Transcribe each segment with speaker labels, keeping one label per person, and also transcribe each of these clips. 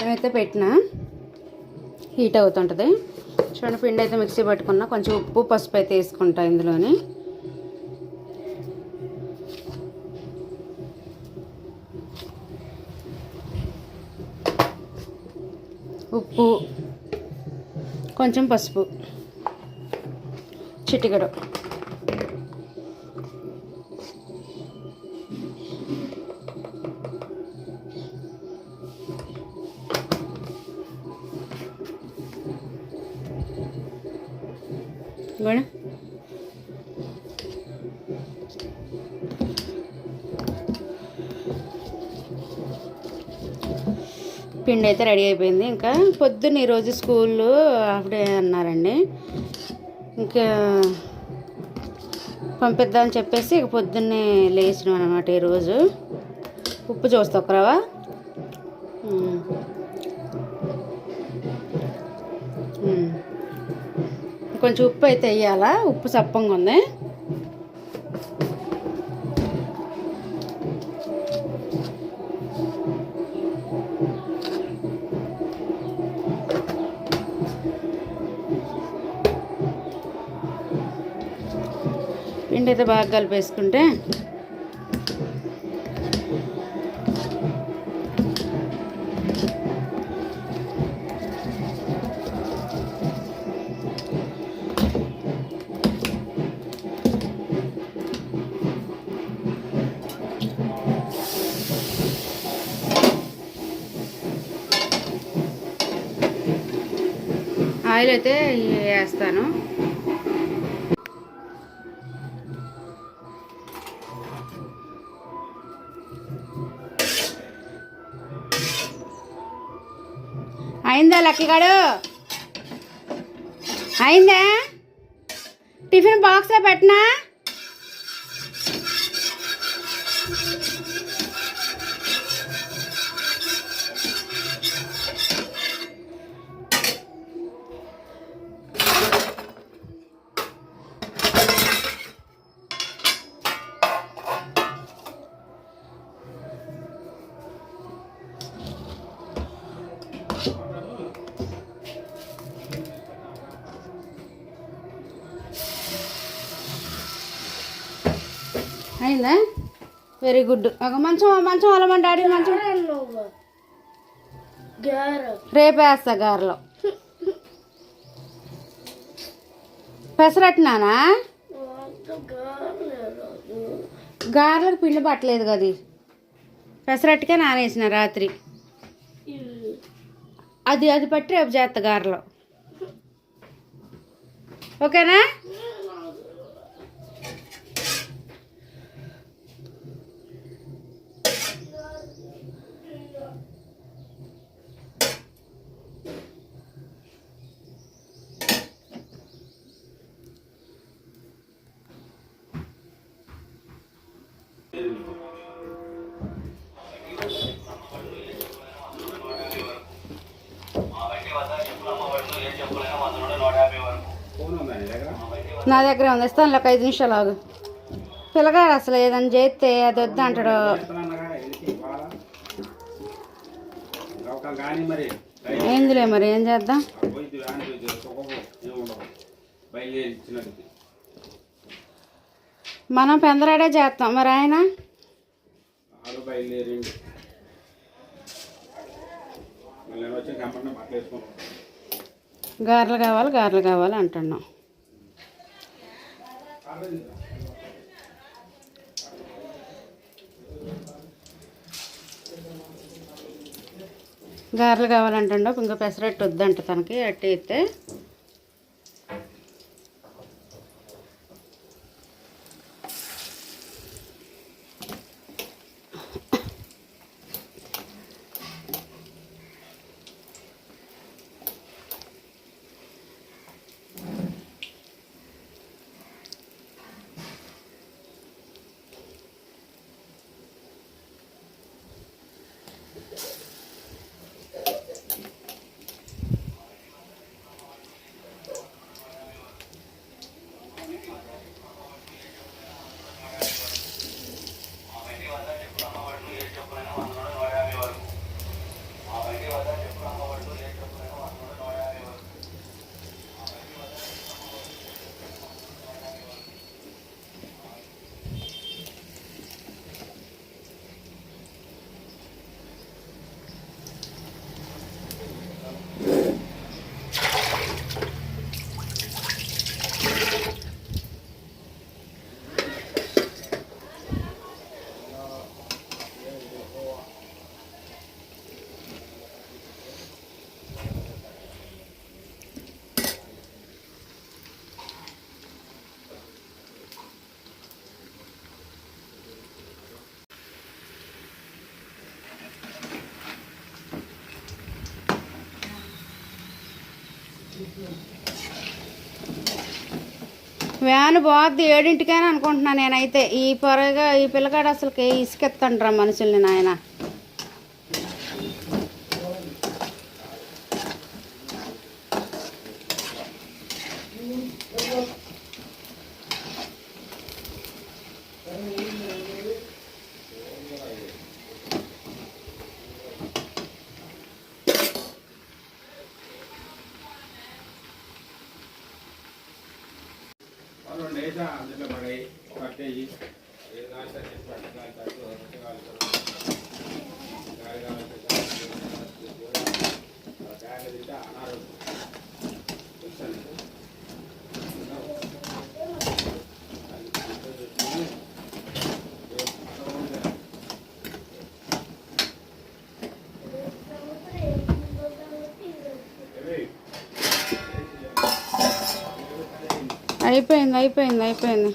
Speaker 1: పైన అయితే పెట్టిన హీట్ అవుతుంటుంది. చూడండి పిండి అయితే మిక్సీ పట్టుకున్నా. కొంచెం ఉప్పు పసుపు అయితే వేసుకుంటా ఇందులోని. ఉప్పు, కొంచెం పసుపు, చిటికెడు. కూడా పిండి అయితే రెడీ అయిపోయింది. ఇంకా పొద్దున్న ఈరోజు స్కూల్లో హాఫ్ డే అన్నారండి. ఇంకా పంపిద్దామని చెప్పేసి ఇక పొద్దున్నే లేచినాం అనమాట ఈరోజు. ఉప్పు చూస్తా ఒకరావా. కొంచెం ఉప్పు అయితే వేయాలా, ఉప్పు సప్పంగా ఉంది. పిండి అయితే బాగా కలిపేసుకుంటే ఆయిల్ అయితే వేస్తాను. అయిందా లక్కీగాడు? అయిందా? టిఫిన్ బాక్స్లో పెట్టినా? అయిందా? Very good. ఒక మంచం మంచం అలమండి డాడీ. మంచం రేపు వేస్తా గారెలో. పెసరట్టునానా? గారెలకు పిండి పట్టలేదు కదా. పెసరట్టుకే నానేసిన రాత్రి. అది పట్టి రేపు చేస్తా గారెలో. ఓకేనా? నా దగ్గర ఉంది, ఇస్తాను. ఒక 5 నిమిషాలు ఆగు. పిల్లగాడు అసలు ఏదైనా చేస్తే అది వద్దు అంటాడు. ఏందిలే మరి ఏం చేద్దాం. మనం పెందరాడే చేస్తాం, మరి ఆయన గారెలు కావాలి అంటున్నాం. గారెలు కావాలంటుండో. ఇంకా పెసరట్టు వద్దంట తనకి. అట్టి అయితే వ్యాన్ బాగుద్ది 7ంటికైనా అనుకుంటున్నాను నేనైతే. ఈ పొరగా ఈ పిల్లగాడు అసలుకి ఇసుకెత్తండ్రా మనుషుల్ని నాయన. అయిపోయింది.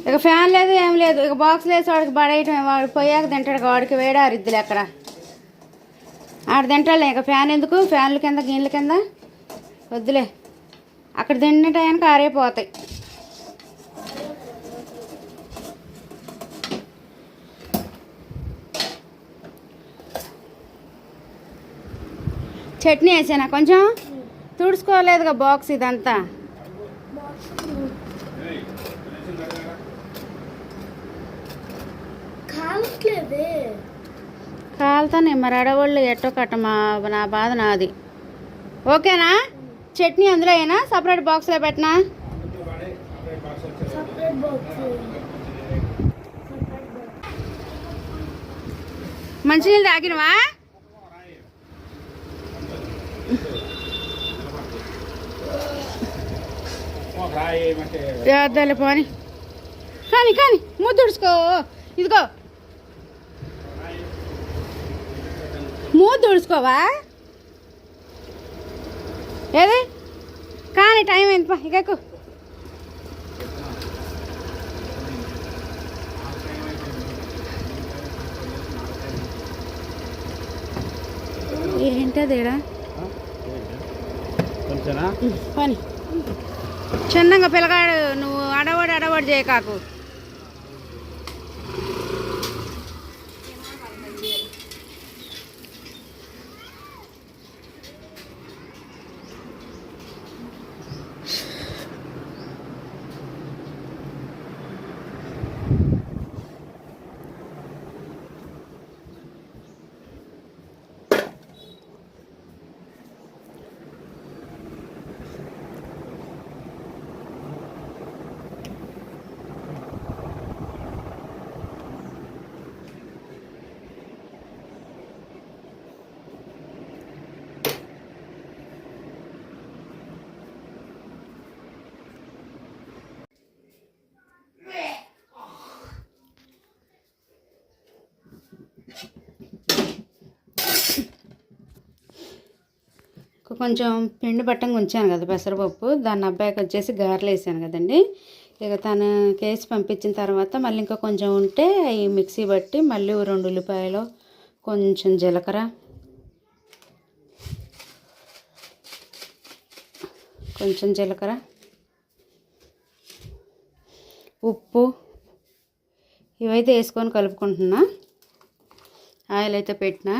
Speaker 1: ఇక ఫ్యాన్ లేదు ఏం లేదు. ఇక బాక్స్ వేసి వాడికి పడేయటం. వాడు పోయాక తింటాడు. వాడికి వేడారిద్దులు ఎక్కడ ఆడ తింటాడులే. ఇక ఫ్యాన్ ఎందుకు? ఫ్యాన్ల కింద గీన్ల కింద వద్దులే. అక్కడ తిన్న టయానికి ఆరైపోతాయి. చట్నీ వేసానా కొంచెం? తుడుచుకోలేదుగా బాక్స్ ఇదంతా. కాలుతానే మరి అడవాళ్ళు ఎట్టో కట్ట. నా బాధ నాది. ఓకేనా? చట్నీ అందులో అయినా సపరేట్ బాక్స్లో పెట్టినా? మంచినీళ్ళు తాగినవా? వద్దాలి పోని. కానీ ముద్దుడుచుకో. ఇదిగో మూద్దుడుచుకోవా? ఏది కానీ టైం ఎంత? ఇక ఏంటదేడా పని చిన్నగా పిల్లగాడు. నువ్వు అడవాడు చేయకాకు. కొంచెం పిండి పట్టంగా ఉంచాను కదా పెసరపప్పు. దాన్ని అబ్బాయికి వచ్చేసి గారెలు వేసాను కదండి. ఇక తను కేసి పంపించిన తర్వాత మళ్ళీ ఇంకా కొంచెం ఉంటే ఈ మిక్సీ బట్టి మళ్ళీ 2 ఉల్లిపాయలు, కొంచెం జీలకర్ర, ఉప్పు ఇవైతే వేసుకొని కలుపుకుంటున్నా. ఆయిల్ అయితే పెట్టినా.